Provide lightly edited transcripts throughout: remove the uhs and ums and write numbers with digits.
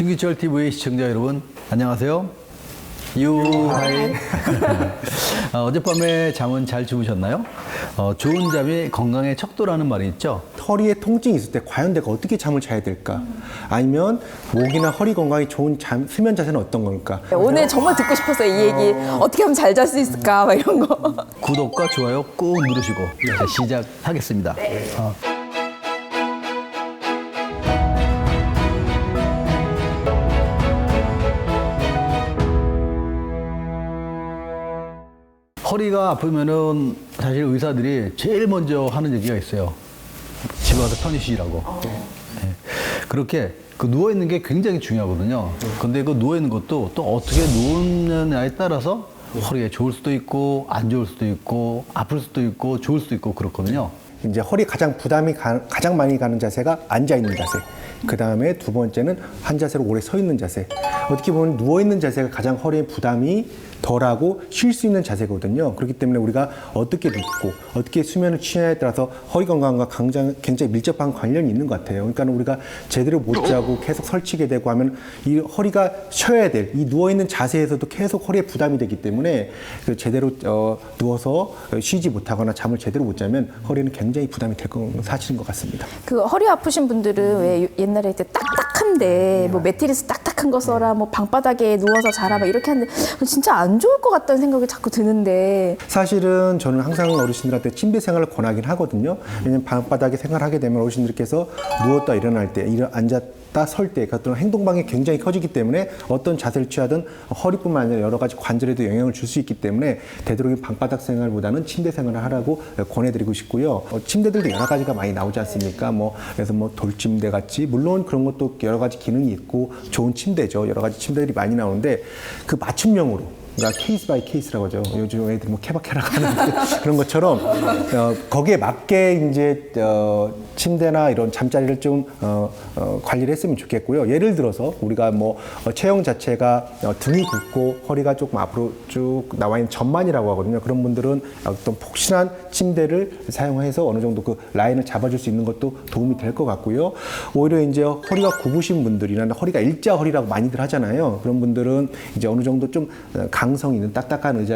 신기철 TV 시청자 여러분, 안녕하세요. 유하이. 어젯밤에 잠은 잘 주무셨나요? 좋은 잠이 건강의 척도라는 말이 있죠. 허리에 통증이 있을 때 과연 내가 어떻게 잠을 자야 될까? 아니면 목이나 허리 건강에 좋은 수면 자세는 어떤 걸까? 오늘 정말 듣고 싶었어요, 이 얘기. 어떻게 하면 잘 잘 수 있을까, 막 이런 거. 구독과 좋아요 꾹 누르시고 자, 시작하겠습니다. 허리가 아프면은 사실 의사들이 제일 먼저 하는 얘기가 있어요. 집에 와서 편히 쉬라고. 네. 그렇게 누워있는 게 굉장히 중요하거든요. 근데 그 누워있는 것도 또 어떻게 누우느냐에 따라서 허리에 좋을 수도 있고, 안 좋을 수도 있고, 아플 수도 있고, 좋을 수도 있고 그렇거든요. 이제 허리 가장 부담이 가장 많이 가는 자세가 앉아 있는 자세. 그 다음에 두 번째는 한 자세로 오래 서 있는 자세. 어떻게 보면 누워 있는 자세가 가장 허리에 부담이 덜하고 쉴 수 있는 자세거든요. 그렇기 때문에 우리가 어떻게 눕고 어떻게 수면을 취하냐에 따라서 허리 건강과 굉장히 밀접한 관련이 있는 것 같아요. 그러니까 우리가 제대로 못 자고 계속 설치게 되고 하면 이 허리가 쉬어야 될 이 누워 있는 자세에서도 계속 허리에 부담이 되기 때문에 제대로 누워서 쉬지 못하거나 잠을 제대로 못 자면 허리는 굉장히 부담이 될 건 사실인 것 같습니다. 그 허리 아프신 분들은 왜 옛날에 이제 딱딱한데 뭐 매트리스 딱딱한 거 써라, 뭐 방바닥에 누워서 자라, 막 이렇게 하는데 진짜 안 좋을 것 같다는 생각이 자꾸 드는데. 사실은 저는 항상 어르신들한테 침대 생활을 권하긴 하거든요. 왜냐면 방바닥에 생활하게 되면 어르신들께서 누웠다 일어날 때, 앉았다 설 때 어떤 행동방이 굉장히 커지기 때문에 어떤 자세를 취하든 허리뿐만 아니라 여러 가지 관절에도 영향을 줄 수 있기 때문에 되도록이면 방바닥 생활보다는 침대 생활을 하라고 권해드리고 싶고요. 침대들도 여러 가지가 많이 나오지 않습니까? 그래서 돌침대 같이, 물론 그런 것도 여러 가지 기능이 있고 좋은 침대죠. 여러 가지 침대들이 많이 나오는데 그 맞춤형으로, 그러니까 케이스 바이 케이스라고 하죠. 요즘 애들이 케바케라고 하는 그런 것처럼 거기에 맞게 이제 침대나 이런 잠자리를 좀 관리를 했으면 좋겠고요. 예를 들어서 우리가 체형 자체가 등이 굽고 허리가 조금 앞으로 쭉 나와 있는 전만이라고 하거든요. 그런 분들은 어떤 폭신한 침대를 사용해서 어느 정도 그 라인을 잡아줄 수 있는 것도 도움이 될 것 같고요. 오히려 이제 허리가 굽으신 분들이나 허리가 일자 허리라고 많이들 하잖아요. 그런 분들은 이제 어느 정도 좀 강성 있는 딱딱한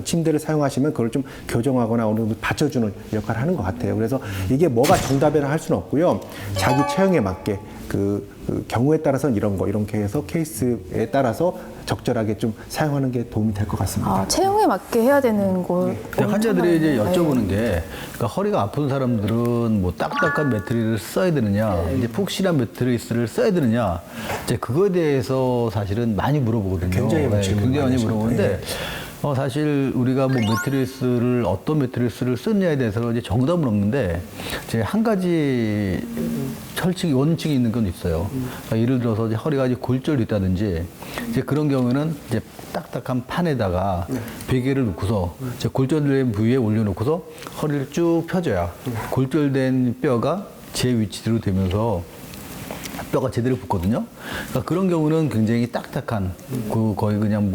침대를 사용하시면 그걸 좀 교정하거나 어느 정도 받쳐주는 역할을 하는 것 같아요. 그래서 이게 뭐가 정답이라 할 수는 없고요. 자기 체형에 맞게 그 경우에 따라서는 이렇게 해서 케이스에 따라서 적절하게 좀 사용하는 게 도움이 될 것 같습니다. 체형에 맞게 해야 되는 거. 환자들이 이제 여쭤보는 게, 그러니까 허리가 아픈 사람들은 딱딱한 매트리스를 써야 되느냐, 이제 푹신한 매트리스를 써야 되느냐, 이제 그거에 대해서 사실은 많이 물어보거든요. 굉장히 많이 물어보는데. 사실 우리가 매트리스를 어떤 매트리스를 쓰느냐에 대해서 이제 정답은 없는데, 이제 한 가지 원칙이 있는 건 있어요. 그러니까 예를 들어서 이제 허리가 이제 골절이 있다든지, 이제 그런 경우에는 이제 딱딱한 판에다가 베개를 놓고서 이제 골절된 부위에 올려놓고서 허리를 쭉 펴줘야 골절된 뼈가 제 위치대로 되면서 뼈가 제대로 붙거든요. 그러니까 그런 경우는 굉장히 딱딱한 거의 그냥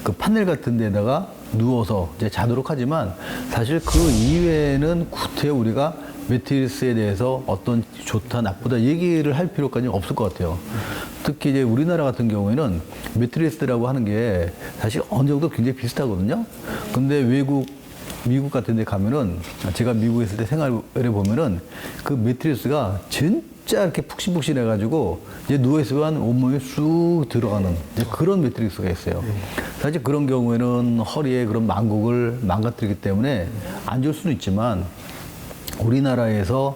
그 판넬 같은 데다가 누워서 이제 자도록 하지만, 사실 그 이외에는 구태 우리가 매트리스에 대해서 어떤 좋다 나쁘다 얘기를 할 필요까지는 없을 것 같아요. 특히 이제 우리나라 같은 경우에는 매트리스라고 하는 게 사실 어느 정도 굉장히 비슷하거든요. 근데 미국 같은 데 가면은, 제가 미국에 있을 때 생활해 보면은 그 매트리스가 진짜 이렇게 푹신푹신해가지고 이제 누워있으면 온몸이 쑥 들어가는 그런 매트리스가 있어요. 사실 그런 경우에는 허리에 그런 만곡을 망가뜨리기 때문에 안 좋을 수는 있지만, 우리나라에서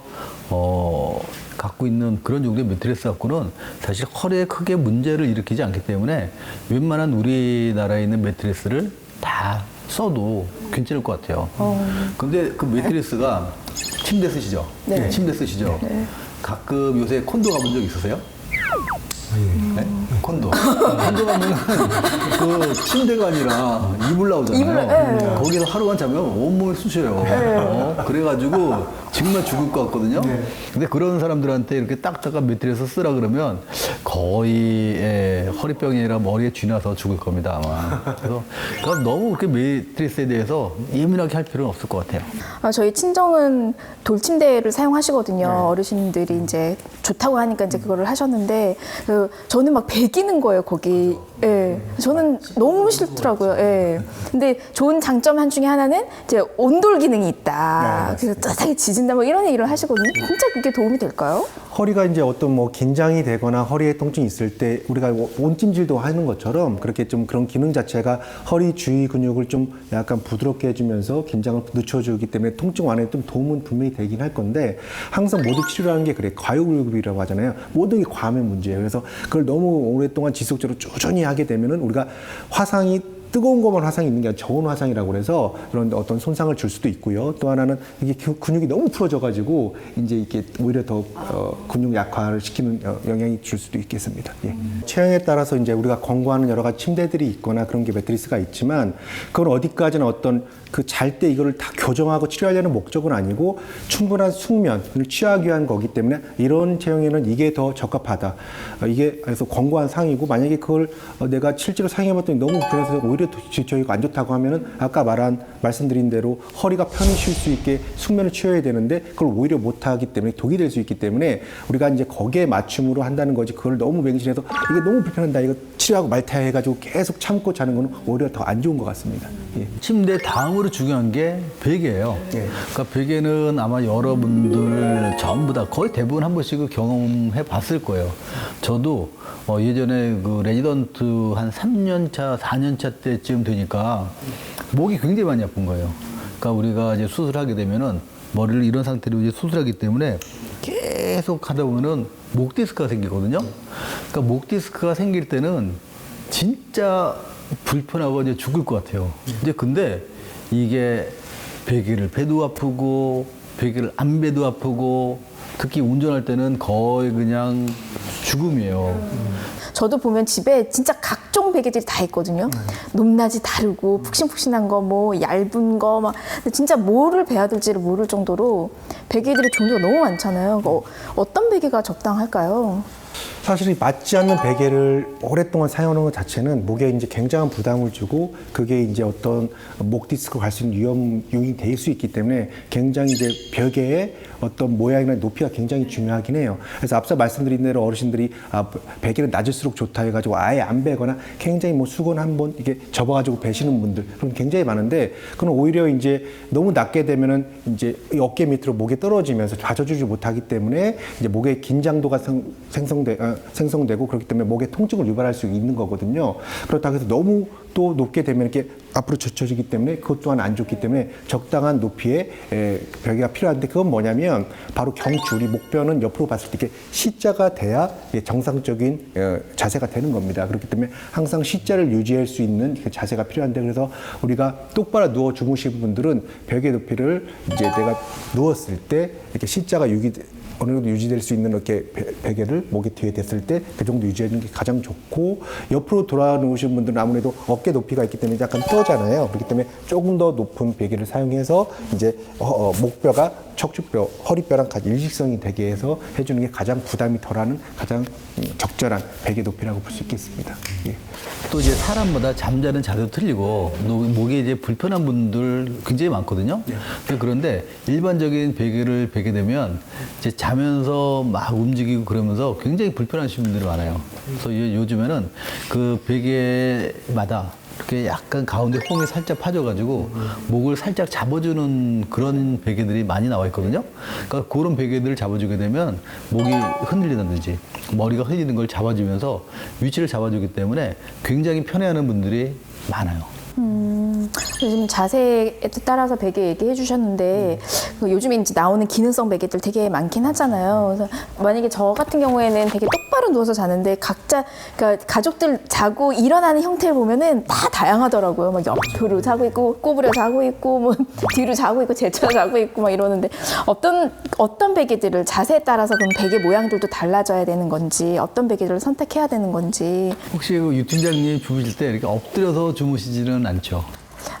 갖고 있는 그런 정도의 매트리스 갖고는 사실 허리에 크게 문제를 일으키지 않기 때문에 웬만한 우리나라에 있는 매트리스를 다 써도 괜찮을 것 같아요. 근데 그 매트리스가 침대 쓰시죠? 네. 침대 쓰시죠? 네. 가끔 요새 콘도 가본 적 있으세요? 네? 콘도. 콘도 가면 그 침대가 아니라 이불 나오잖아요. 이불, 네. 거기서 하루만 자면 온몸을 쑤셔요. 그래가지고 정말 죽을 것 같거든요. 근데 그런 사람들한테 이렇게 딱딱한 매트리스 쓰라 그러면 거의 허리병이 아니라 머리에 쥐나서 죽을 겁니다, 아마. 그래서 그러니까 너무 그렇게 매트리스에 대해서 예민하게 할 필요는 없을 것 같아요. 저희 친정은 돌침대를 사용하시거든요. 어르신들이 이제 좋다고 하니까 이제 그거를 하셨는데 저는 막 배기는 거예요, 거기. 예. 저는 너무 싫더라고요. 예. 근데 좋은 장점 한 중에 하나는 이제 온돌 기능이 있다. 그래서 따뜻하게 지진다 뭐 이런 얘기를 하시거든요. 진짜 그게 도움이 될까요? 허리가 이제 어떤 뭐 긴장이 되거나 허리에 통증이 있을 때 우리가 온찜질도 하는 것처럼 그렇게 좀 그런 기능 자체가 허리 주위 근육을 좀 약간 부드럽게 해주면서 긴장을 늦춰주기 때문에 통증 완화에 좀 도움은 분명히 되긴 할 건데 항상 모두 치료라는 게 그래 과유불급이라고 하잖아요. 모든 게 과하면 문제예요. 그래서 그걸 너무 오랫동안 지속적으로 꾸준히 하게 되면은 우리가 화상이 뜨거운 것만 화상이 있는 게 아니라 저온 화상이라고 그래서 그런 어떤 손상을 줄 수도 있고요. 또 하나는 이게 근육이 너무 풀어져가지고 이제 이게 오히려 더 근육 약화를 시키는 영향이 줄 수도 있겠습니다. 예. 체형에 따라서 이제 우리가 권고하는 여러 가지 침대들이 있거나 그런 게 매트리스가 있지만 그건 어디까지나 어떤 그 잘 때 이거를 다 교정하고 치료하려는 목적은 아니고 충분한 숙면을 취하기 위한 거기 때문에 이런 체형에는 이게 더 적합하다. 이게 그래서 권고한 상이고 만약에 그걸 내가 실제로 사용해봤더니 너무 불편해서 오히려 저희가 안 좋다고 하면은 아까 말씀드린 대로 허리가 편히 쉴 수 있게 숙면을 취해야 되는데 그걸 오히려 못하기 때문에 독이 될 수 있기 때문에 우리가 이제 거기에 맞춤으로 한다는 거지 그걸 너무 맹신해서 이게 너무 불편한다 이거 치료하고 말타 해가지고 계속 참고 자는 거는 오히려 더 안 좋은 것 같습니다. 예. 침대 다음으로 중요한 게 베개예요. 그러니까 베개는 아마 여러분들 전부 다 거의 대부분 한 번씩은 경험해 봤을 거예요. 저도 예전에 그 레지던트 한 3년 차, 4년 차 때쯤 되니까 목이 굉장히 많이 아픈 거예요. 그러니까 우리가 이제 수술하게 되면은 머리를 이런 상태로 이제 수술하기 때문에 계속 하다 보면은 목 디스크가 생기거든요. 그러니까 목 디스크가 생길 때는 진짜 불편하고 이제 죽을 것 같아요. 이제 근데 이게 베개를 베도 아프고 베개를 안 베도 아프고 특히 운전할 때는 거의 그냥 죽음이에요. 저도 보면 집에 진짜 각종 베개들이 다 있거든요. 높낮이 다르고 푹신푹신한 거, 뭐 얇은 거, 막 진짜 뭐를 베야 될지를 모를 정도로 베개들의 종류가 너무 많잖아요. 어떤 베개가 적당할까요? 사실 맞지 않는 베개를 오랫동안 사용하는 것 자체는 목에 이제 굉장한 부담을 주고 그게 이제 어떤 목 디스크 갈 수 있는 요인이 될 수 있기 때문에 굉장히 이제 베개의 어떤 모양이나 높이가 굉장히 중요하긴 해요. 그래서 앞서 말씀드린 대로 어르신들이 베개는 낮을수록 좋다 해가지고 아예 안 베거나 굉장히 뭐 수건 한번 이게 접어가지고 베시는 분들 그런 굉장히 많은데 그건 오히려 이제 너무 낮게 되면은 이제 어깨 밑으로 목에 떨어지면서 받쳐주지 못하기 때문에 이제 목에 긴장도가 생성되고 그렇기 때문에 목에 통증을 유발할 수 있는 거거든요. 그렇다고 해서 너무 또 높게 되면 이렇게 앞으로 젖혀지기 때문에 그것 또한 안 좋기 때문에 적당한 높이의 베개가 필요한데 그건 뭐냐면 바로 경추, 우리 목뼈는 옆으로 봤을 때 이렇게 C자가 돼야 정상적인 자세가 되는 겁니다. 그렇기 때문에 항상 C자를 유지할 수 있는 자세가 필요한데 그래서 우리가 똑바로 누워 주무시는 분들은 베개 높이를 이제 내가 누웠을 때 이렇게 C자가 어느 정도 유지될 수 있는 이렇게 베개를 목에 뒤에 댔을 때 그 정도 유지하는 게 가장 좋고 옆으로 돌아 누우시는 분들은 아무래도 어깨 높이가 있기 때문에 약간 떠잖아요. 그렇기 때문에 조금 더 높은 베개를 사용해서 이제 목뼈가 척추뼈, 허리뼈랑 같이 일직선이 되게 해서 해주는 게 가장 부담이 덜하는 가장 적절한 베개 높이라고 볼 수 있겠습니다. 예. 또 이제 사람마다 잠자는 자세도 틀리고 목에 이제 불편한 분들 굉장히 많거든요. 그런데 일반적인 베개를 베게 되면 이제 자면서 막 움직이고 그러면서 굉장히 불편하신 분들이 많아요. 그래서 요즘에는 그 베개마다 이렇게 약간 가운데 홈이 살짝 파져가지고 목을 살짝 잡아주는 그런 베개들이 많이 나와 있거든요. 그러니까 그런 베개들을 잡아주게 되면 목이 흔들리든지 머리가 흔들리는 걸 잡아주면서 위치를 잡아주기 때문에 굉장히 편해하는 분들이 많아요. 요즘 자세에 따라서 베개 얘기해 주셨는데 요즘에 이제 나오는 기능성 베개들 되게 많긴 하잖아요. 그래서 만약에 저 같은 경우에는 되게 똑바로 누워서 자는데 각자 그러니까 가족들 자고 일어나는 형태를 보면은 다 다양하더라고요. 막 옆으로 자고 있고 꼬부려 자고 있고 뭐 뒤로 자고 있고 제쳐 자고 있고 막 이러는데 어떤 베개들을 자세에 따라서 그럼 베개 모양들도 달라져야 되는 건지 어떤 베개들을 선택해야 되는 건지 혹시 유 팀장님 주무실 때 이렇게 엎드려서 주무시지는 않죠?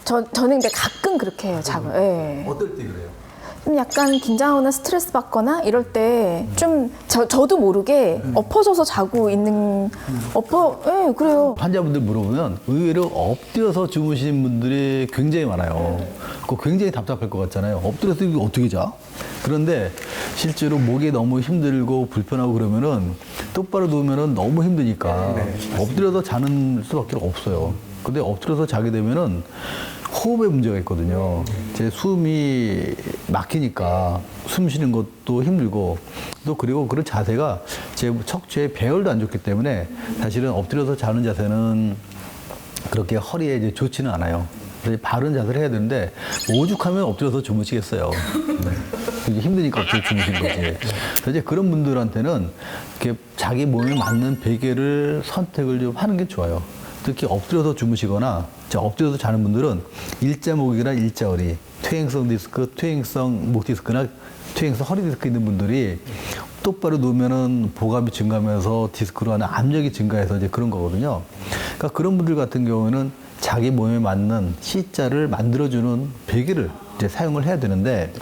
저는 근데 가끔 그렇게 해요. 자고. 예. 어떨 때 그래요? 좀 약간 긴장하거나 스트레스 받거나 이럴 때 좀 저도 모르게 엎어져서 자고 있는 예, 그래요. 환자분들 물어보면 의외로 엎드려서 주무시는 분들이 굉장히 많아요. 그거 굉장히 답답할 것 같잖아요. 엎드려서 이거 어떻게 자? 그런데 실제로 목이 너무 힘들고 불편하고 그러면은 똑바로 누우면은 너무 힘드니까 엎드려서 자는 수밖에 없어요. 근데 엎드려서 자게 되면은 호흡에 문제가 있거든요. 제 숨이 막히니까 숨 쉬는 것도 힘들고 또 그리고 그런 자세가 제 척추에 배열도 안 좋기 때문에 사실은 엎드려서 자는 자세는 그렇게 허리에 이제 좋지는 않아요. 그래서 바른 자세를 해야 되는데 오죽하면 엎드려서 주무시겠어요. 이게 힘드니까 엎드려 주무신 거지. 그래서 이제 그런 분들한테는 이렇게 자기 몸에 맞는 베개를 선택을 좀 하는 게 좋아요. 특히 엎드려서 주무시거나 엎드려서 자는 분들은 일자목이나 일자허리, 퇴행성 디스크, 퇴행성 목 디스크나 퇴행성 허리 디스크 있는 분들이 똑바로 누우면은 보감이 증가하면서 디스크로 하는 압력이 증가해서 이제 그런 거거든요. 그러니까 그런 분들 같은 경우는 자기 몸에 맞는 C자를 만들어주는 베개를 이제 사용을 해야 되는데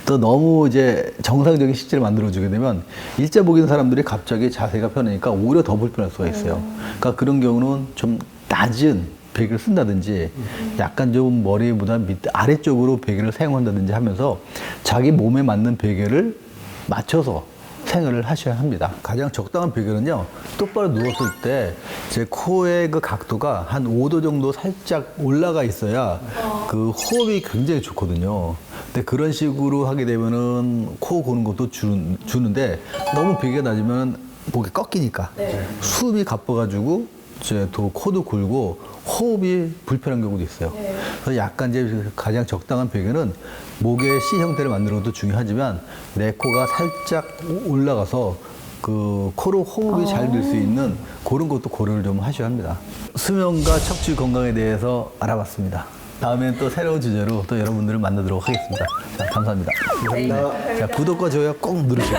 또 너무 이제 정상적인 C자를 만들어주게 되면 일자목 있는 사람들이 갑자기 자세가 편하니까 오히려 더 불편할 수가 있어요. 그러니까 그런 경우는 좀 낮은 베개를 쓴다든지 약간 좀 머리보다 밑에 아래쪽으로 베개를 사용한다든지 하면서 자기 몸에 맞는 베개를 맞춰서 생활을 하셔야 합니다. 가장 적당한 베개는요, 똑바로 누웠을 때 제 코의 그 각도가 한 5도 정도 살짝 올라가 있어야 그 호흡이 굉장히 좋거든요. 근데 그런 식으로 하게 되면은 코 고는 것도 주는데 너무 베개가 낮으면 목이 꺾이니까 숨이 가빠가지고 이제 또 코도 굴고 호흡이 불편한 경우도 있어요. 그래서 약간 이제 가장 적당한 베개는 목의 C 형태를 만드는 것도 중요하지만 내 코가 살짝 올라가서 그 코로 호흡이 잘 될 수 있는 그런 것도 고려를 좀 하셔야 합니다. 수면과 척추 건강에 대해서 알아봤습니다. 다음엔 또 새로운 주제로 또 여러분들을 만나도록 하겠습니다. 자, 감사합니다. 감사합니다. 자, 구독과 좋아요 꼭 누르시고.